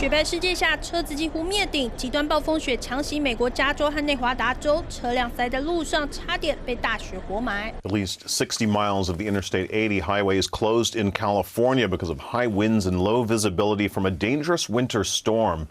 雪白世界下，车子几乎灭顶，极端暴风雪强袭美国加州和内华达州，车辆塞在路上，差点被大雪活埋。At least 60 miles of the Interstate 80 highway is closed in California because of high winds and low visibility from a dangerous winter storm.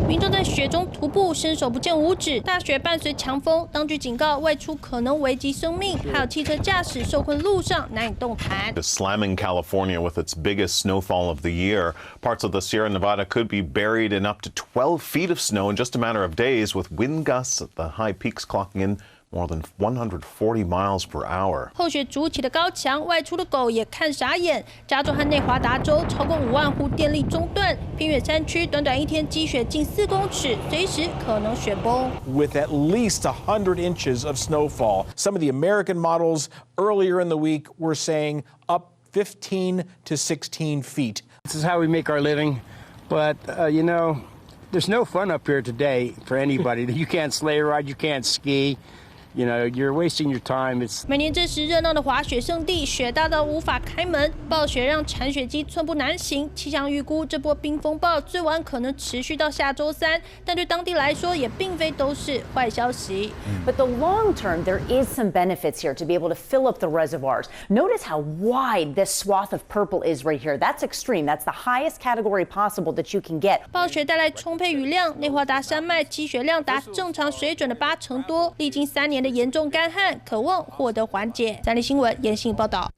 民众在雪中徒步，伸手不见五指。大雪伴随强风，当局警告外出可能危及生命，还有汽车驾驶受困路上难以动弹。Slamming California with its biggest snowfall of the year. Parts of the Sierra Nevada could be buried in up to 12 feet of snow in just a matter of days, with wind gusts at the high peaks clocking in more than 140 miles per hour. 后雪筑起的高墙，外出的狗也看傻眼。加州和内华达州超过5万户电力中断，偏远山区短短一天积雪近4公尺，随时可能雪崩。With at least 100 inches of snowfall, some of the American models earlier in the week were saying up 15 to 16 feet. This is how we make our living, but you know, there's no fun up here today for anybody. You can't sleigh ride, you can't ski. You know, you're wasting your time. It's 每年这时热闹的滑雪胜地，雪大到无法开门，暴雪让铲雪机寸步难行。气象预估，这波冰风暴最晚可能持续到下周3，但对当地来说也并非都是坏消息。But the long term, there is some benefits here to be able to fill up the reservoirs. Notice how wide this swath of purple is right here. That's extreme. That's the highest category possible that you can get. 暴雪带来充沛雨量，内华达山脉积雪量达正常水准的80%多，历经3年的严重干旱，渴望获得缓解。三立新闻严信报道。